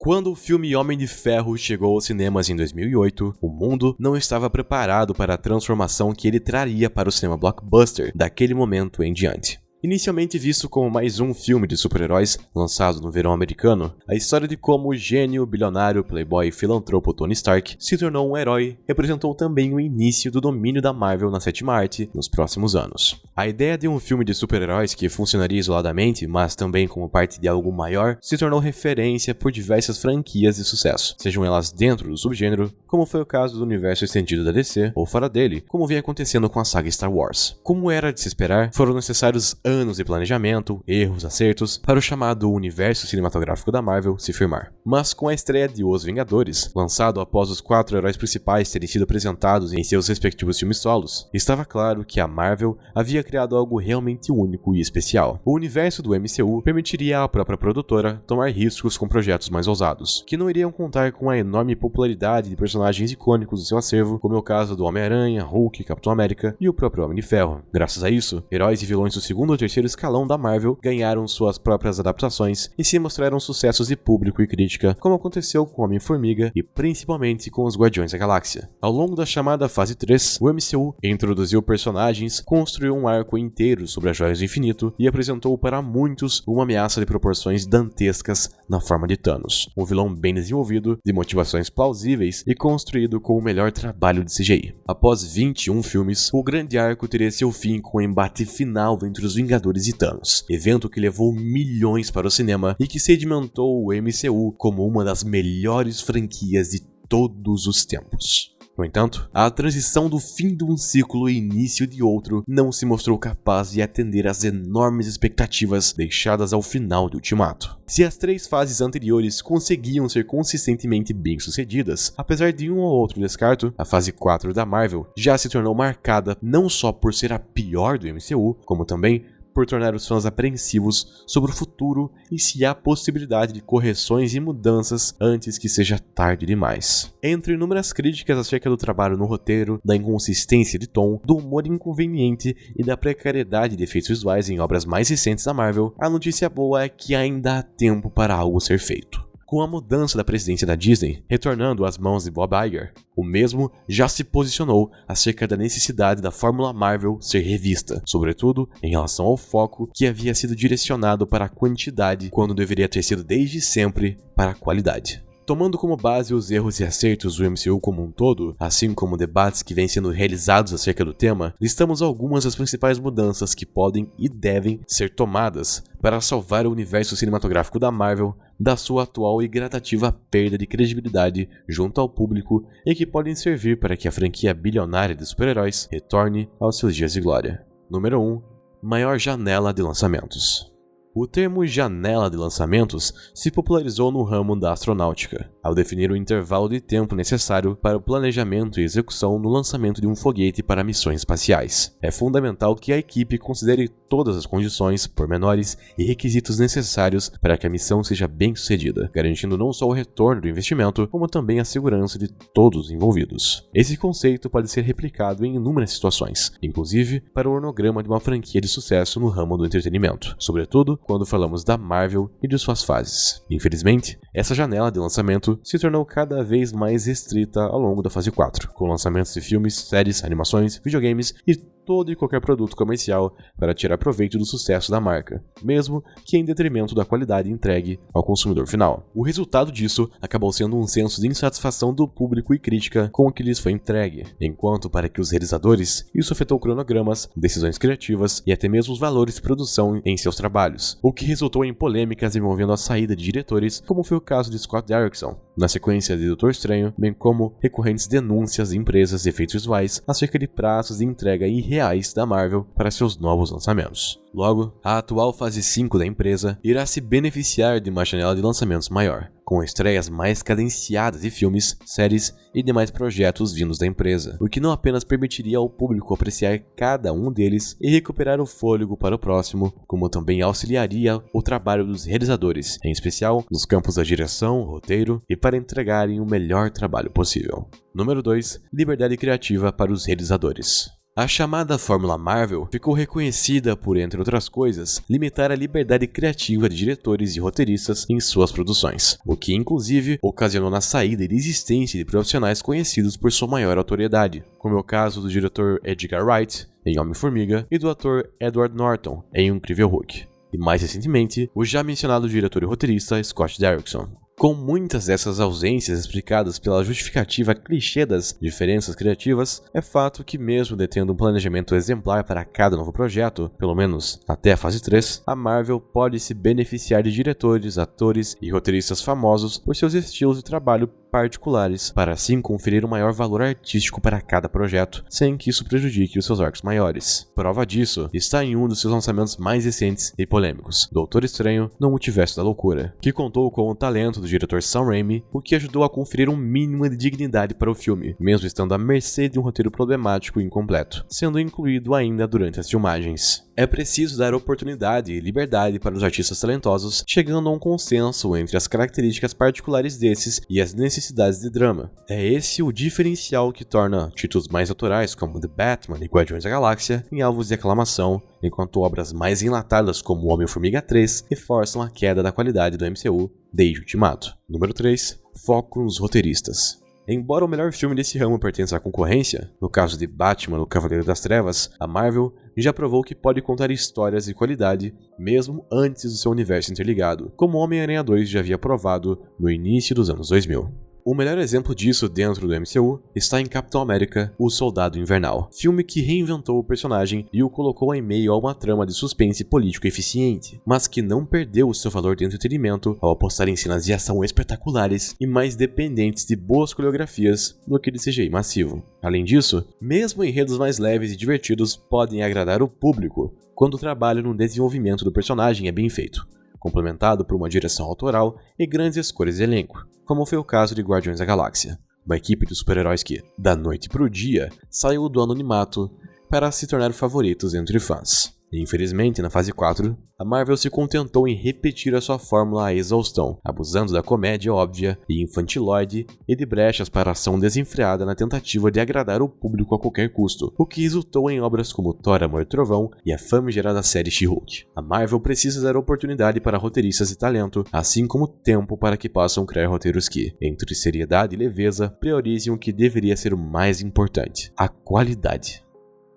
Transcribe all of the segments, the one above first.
Quando o filme Homem de Ferro chegou aos cinemas em 2008, o mundo não estava preparado para a transformação que ele traria para o cinema blockbuster daquele momento em diante. Inicialmente visto como mais um filme de super-heróis lançado no verão americano, a história de como o gênio, bilionário, playboy e filantropo Tony Stark se tornou um herói representou também o início do domínio da Marvel na sétima arte nos próximos anos. A ideia de um filme de super-heróis que funcionaria isoladamente, mas também como parte de algo maior, se tornou referência por diversas franquias de sucesso, sejam elas dentro do subgênero, como foi o caso do universo estendido da DC, ou fora dele, como vem acontecendo com a saga Star Wars. Como era de se esperar, foram necessários anos de planejamento, erros, acertos, para o chamado universo cinematográfico da Marvel se firmar. Mas com a estreia de Os Vingadores, lançado após os 4 heróis principais terem sido apresentados em seus respectivos filmes solos, estava claro que a Marvel havia criado algo realmente único e especial. O universo do MCU permitiria à própria produtora tomar riscos com projetos mais ousados, que não iriam contar com a enorme popularidade de personagens icônicos do seu acervo, como é o caso do Homem-Aranha, Hulk, Capitão América e o próprio Homem de Ferro. Graças a isso, heróis e vilões do segundo ou terceiro escalão da Marvel ganharam suas próprias adaptações e se mostraram sucessos de público e crítica, como aconteceu com Homem-Formiga e principalmente com os Guardiões da Galáxia. Ao longo da chamada fase 3, o MCU introduziu personagens, construiu um arco inteiro sobre as Joias do Infinito e apresentou para muitos uma ameaça de proporções dantescas na forma de Thanos, um vilão bem desenvolvido, de motivações plausíveis e construído com o melhor trabalho de CGI. Após 21 filmes, o grande arco teria seu fim com o embate final entre os Vingadores e Thanos, evento que levou milhões para o cinema e que sedimentou o MCU como uma das melhores franquias de todos os tempos. No entanto, a transição do fim de um ciclo e início de outro não se mostrou capaz de atender às enormes expectativas deixadas ao final de Ultimato. Se as 3 fases anteriores conseguiam ser consistentemente bem-sucedidas, apesar de um ou outro descarto, a fase 4 da Marvel já se tornou marcada não só por ser a pior do MCU, como também por tornar os fãs apreensivos sobre o futuro e se há possibilidade de correções e mudanças antes que seja tarde demais. Entre inúmeras críticas acerca do trabalho no roteiro, da inconsistência de tom, do humor inconveniente e da precariedade de efeitos visuais em obras mais recentes da Marvel, a notícia boa é que ainda há tempo para algo ser feito. Com a mudança da presidência da Disney, retornando às mãos de Bob Iger, o mesmo já se posicionou acerca da necessidade da Fórmula Marvel ser revista, sobretudo em relação ao foco que havia sido direcionado para a quantidade quando deveria ter sido desde sempre para a qualidade. Tomando como base os erros e acertos do MCU como um todo, assim como debates que vêm sendo realizados acerca do tema, listamos algumas das principais mudanças que podem e devem ser tomadas para salvar o universo cinematográfico da Marvel da sua atual e gradativa perda de credibilidade junto ao público e que podem servir para que a franquia bilionária de super-heróis retorne aos seus dias de glória. Número 1. Maior janela de lançamentos. O termo janela de lançamentos se popularizou no ramo da astronáutica, ao definir o intervalo de tempo necessário para o planejamento e execução no lançamento de um foguete para missões espaciais. É fundamental que a equipe considere todas as condições, pormenores e requisitos necessários para que a missão seja bem sucedida, garantindo não só o retorno do investimento, como também a segurança de todos os envolvidos. Esse conceito pode ser replicado em inúmeras situações, inclusive para o organograma de uma franquia de sucesso no ramo do entretenimento, sobretudo quando falamos da Marvel e de suas fases. Infelizmente, essa janela de lançamento se tornou cada vez mais restrita ao longo da fase 4, com lançamentos de filmes, séries, animações, videogames e todo e qualquer produto comercial para tirar proveito do sucesso da marca, mesmo que em detrimento da qualidade entregue ao consumidor final. O resultado disso acabou sendo um senso de insatisfação do público e crítica com o que lhes foi entregue, enquanto para que os realizadores, isso afetou cronogramas, decisões criativas e até mesmo os valores de produção em seus trabalhos, o que resultou em polêmicas envolvendo a saída de diretores, como foi o caso de Scott Derrickson, na sequência de Doutor Estranho, bem como recorrentes denúncias de empresas de efeitos visuais acerca de prazos de entrega irreais da Marvel para seus novos lançamentos. Logo, a atual fase 5 da empresa irá se beneficiar de uma janela de lançamentos maior, com estreias mais cadenciadas de filmes, séries e demais projetos vindos da empresa, o que não apenas permitiria ao público apreciar cada um deles e recuperar o fôlego para o próximo, como também auxiliaria o trabalho dos realizadores, em especial nos campos da direção, roteiro e para entregarem o melhor trabalho possível. Número 2. Liberdade criativa para os realizadores. A chamada Fórmula Marvel ficou reconhecida por, entre outras coisas, limitar a liberdade criativa de diretores e roteiristas em suas produções, o que inclusive ocasionou na saída e desistência de profissionais conhecidos por sua maior autoridade, como é o caso do diretor Edgar Wright, em Homem-Formiga, e do ator Edward Norton, em O Incrível Hulk, e mais recentemente, o já mencionado diretor e roteirista Scott Derrickson. Com muitas dessas ausências explicadas pela justificativa clichê das diferenças criativas, é fato que mesmo detendo um planejamento exemplar para cada novo projeto, pelo menos até a fase 3, a Marvel pode se beneficiar de diretores, atores e roteiristas famosos por seus estilos de trabalho particulares, para assim conferir um maior valor artístico para cada projeto, sem que isso prejudique os seus arcos maiores. Prova disso está em um dos seus lançamentos mais recentes e polêmicos, Doutor Estranho no Multiverso da Loucura, que contou com o talento do diretor Sam Raimi, o que ajudou a conferir um mínimo de dignidade para o filme, mesmo estando à mercê de um roteiro problemático e incompleto, sendo incluído ainda durante as filmagens. É preciso dar oportunidade e liberdade para os artistas talentosos, chegando a um consenso entre as características particulares desses e as necessidades de drama. É esse o diferencial que torna títulos mais autorais como The Batman e Guardiões da Galáxia em alvos de aclamação, enquanto obras mais enlatadas como Homem-Formiga 3 reforçam a queda da qualidade do MCU desde Ultimato. Número 3. Foco nos roteiristas. Embora o melhor filme desse ramo pertença à concorrência, no caso de Batman, o Cavaleiro das Trevas, a Marvel já provou que pode contar histórias de qualidade mesmo antes do seu universo interligado, como Homem-Aranha 2 já havia provado no início dos anos 2000. O melhor exemplo disso dentro do MCU está em Capitão América, O Soldado Invernal, filme que reinventou o personagem e o colocou em meio a uma trama de suspense político eficiente, mas que não perdeu o seu valor de entretenimento ao apostar em cenas de ação espetaculares e mais dependentes de boas coreografias do que de CGI massivo. Além disso, mesmo enredos mais leves e divertidos podem agradar o público quando o trabalho no desenvolvimento do personagem é bem feito, complementado por uma direção autoral e grandes escolhas de elenco, como foi o caso de Guardiões da Galáxia, uma equipe de super-heróis que, da noite para o dia, saiu do anonimato para se tornar favoritos entre fãs. E, infelizmente, na fase 4, a Marvel se contentou em repetir a sua fórmula à exaustão, abusando da comédia óbvia e infantiloide e de brechas para ação desenfreada na tentativa de agradar o público a qualquer custo, o que resultou em obras como Thor, Amor e Trovão e a famigerada série She-Hulk. A Marvel precisa dar oportunidade para roteiristas de talento, assim como tempo para que possam criar roteiros que, entre seriedade e leveza, priorizem o que deveria ser o mais importante: a qualidade.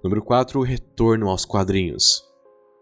Número 4. O retorno aos quadrinhos.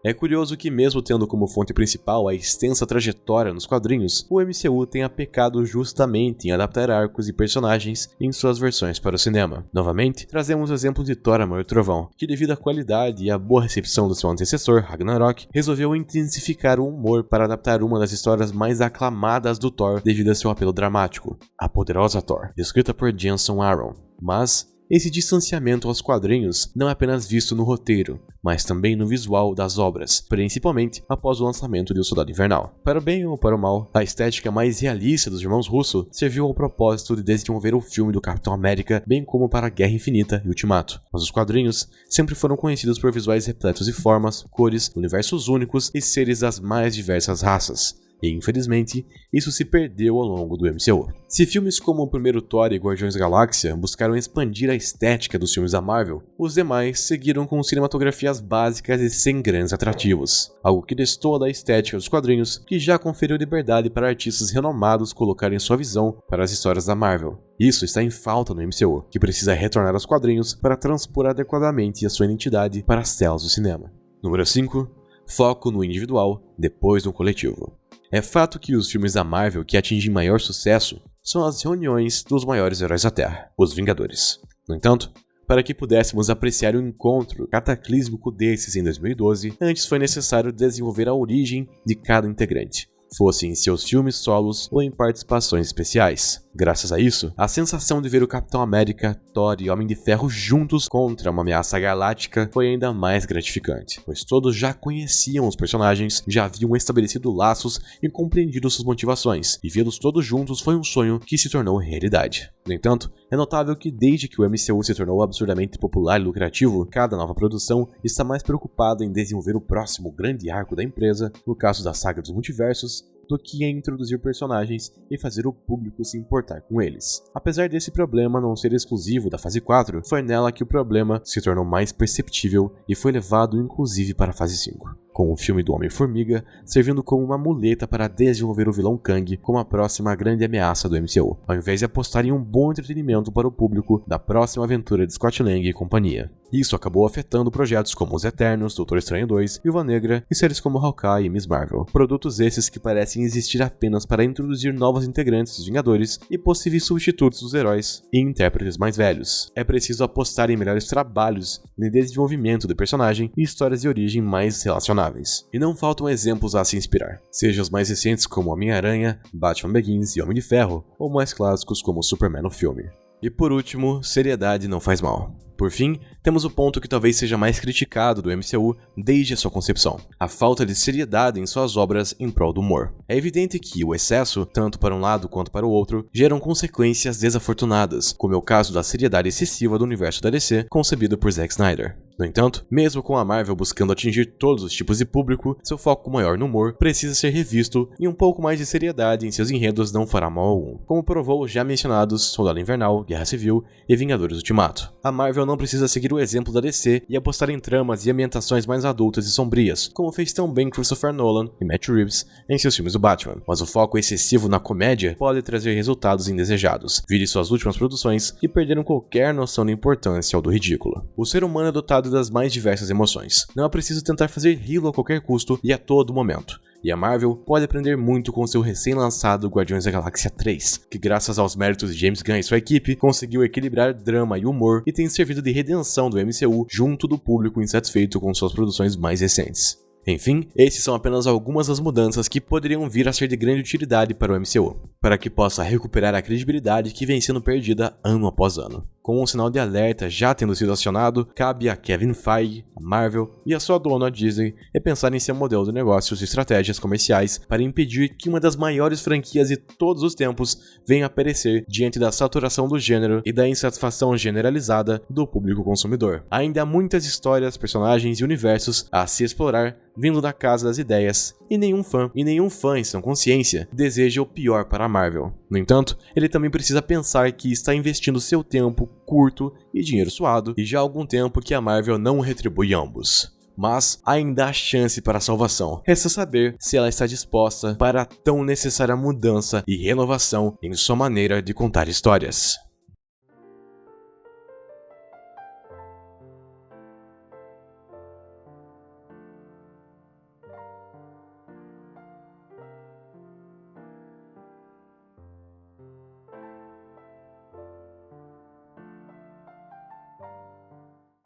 É curioso que, mesmo tendo como fonte principal a extensa trajetória nos quadrinhos, o MCU tenha pecado justamente em adaptar arcos e personagens em suas versões para o cinema. Novamente, trazemos o exemplo de Thor, Amor e Trovão, que devido à qualidade e à boa recepção do seu antecessor, Ragnarok, resolveu intensificar o humor para adaptar uma das histórias mais aclamadas do Thor devido a seu apelo dramático, A Poderosa Thor, escrita por Jenson Aaron. Mas esse distanciamento aos quadrinhos não é apenas visto no roteiro, mas também no visual das obras, principalmente após o lançamento de O Soldado Invernal. Para o bem ou para o mal, a estética mais realista dos irmãos Russo serviu ao propósito de desenvolver o filme do Capitão América, bem como para Guerra Infinita e Ultimato. Mas os quadrinhos sempre foram conhecidos por visuais repletos de formas, cores, universos únicos e seres das mais diversas raças. E, infelizmente, isso se perdeu ao longo do MCU. Se filmes como o primeiro Thor e Guardiões da Galáxia buscaram expandir a estética dos filmes da Marvel, os demais seguiram com cinematografias básicas e sem grandes atrativos, algo que destoa da estética dos quadrinhos, que já conferiu liberdade para artistas renomados colocarem sua visão para as histórias da Marvel. Isso está em falta no MCU, que precisa retornar aos quadrinhos para transpor adequadamente a sua identidade para as telas do cinema. Número 5. Foco no individual, depois no coletivo. É fato que os filmes da Marvel que atingem maior sucesso são as reuniões dos maiores heróis da Terra, os Vingadores. No entanto, para que pudéssemos apreciar o encontro cataclísmico desses em 2012, antes foi necessário desenvolver a origem de cada integrante, fosse em seus filmes solos ou em participações especiais. Graças a isso, a sensação de ver o Capitão América, Thor e Homem de Ferro juntos contra uma ameaça galáctica foi ainda mais gratificante, pois todos já conheciam os personagens, já haviam estabelecido laços e compreendido suas motivações, e vê-los todos juntos foi um sonho que se tornou realidade. No entanto, é notável que desde que o MCU se tornou absurdamente popular e lucrativo, cada nova produção está mais preocupada em desenvolver o próximo grande arco da empresa, no caso da saga dos multiversos, do que em introduzir personagens e fazer o público se importar com eles. Apesar desse problema não ser exclusivo da fase 4, foi nela que o problema se tornou mais perceptível e foi levado inclusive para a fase 5. Com o filme do Homem-Formiga servindo como uma muleta para desenvolver o vilão Kang como a próxima grande ameaça do MCU, ao invés de apostar em um bom entretenimento para o público da próxima aventura de Scott Lang e companhia. Isso acabou afetando projetos como Os Eternos, Doutor Estranho 2, Viúva Negra e séries como Hawkeye e Miss Marvel. Produtos esses que parecem existir apenas para introduzir novos integrantes dos Vingadores e possíveis substitutos dos heróis e intérpretes mais velhos. É preciso apostar em melhores trabalhos de desenvolvimento de personagem e histórias de origem mais relacionáveis. E não faltam exemplos a se inspirar, seja os mais recentes como Homem-Aranha, Batman Begins e Homem de Ferro, ou mais clássicos como Superman no filme. E por último, seriedade não faz mal. Por fim, temos o ponto que talvez seja mais criticado do MCU desde a sua concepção: a falta de seriedade em suas obras em prol do humor. É evidente que o excesso, tanto para um lado quanto para o outro, geram consequências desafortunadas, como é o caso da seriedade excessiva do universo da DC, concebido por Zack Snyder. No entanto, mesmo com a Marvel buscando atingir todos os tipos de público, seu foco maior no humor precisa ser revisto e um pouco mais de seriedade em seus enredos não fará mal algum, como provou os já mencionados Soldado Invernal, Guerra Civil e Vingadores Ultimato. A Marvel não precisa seguir o exemplo da DC e apostar em tramas e ambientações mais adultas e sombrias, como fez tão bem Christopher Nolan e Matt Reeves em seus filmes do Batman, mas o foco excessivo na comédia pode trazer resultados indesejados, vire suas últimas produções e perderam qualquer noção da importância ou do ridículo. O ser humano é dotado das mais diversas emoções, não é preciso tentar fazer ri-lo a qualquer custo e a todo momento. E a Marvel pode aprender muito com seu recém-lançado Guardiões da Galáxia 3, que graças aos méritos de James Gunn e sua equipe, conseguiu equilibrar drama e humor e tem servido de redenção do MCU junto do público insatisfeito com suas produções mais recentes. Enfim, esses são apenas algumas das mudanças que poderiam vir a ser de grande utilidade para o MCU, para que possa recuperar a credibilidade que vem sendo perdida ano após ano. Com um sinal de alerta já tendo sido acionado, cabe a Kevin Feige, a Marvel e a sua dona Disney repensar em seu modelo de negócios e estratégias comerciais para impedir que uma das maiores franquias de todos os tempos venha a perecer diante da saturação do gênero e da insatisfação generalizada do público consumidor. Ainda há muitas histórias, personagens e universos a se explorar vindo da casa das ideias, e nenhum fã em sã consciência deseja o pior para a Marvel. No entanto, ele também precisa pensar que está investindo seu tempo curto e dinheiro suado, e já há algum tempo que a Marvel não retribui ambos. Mas ainda há chance para a salvação. Resta saber se ela está disposta para a tão necessária mudança e renovação em sua maneira de contar histórias.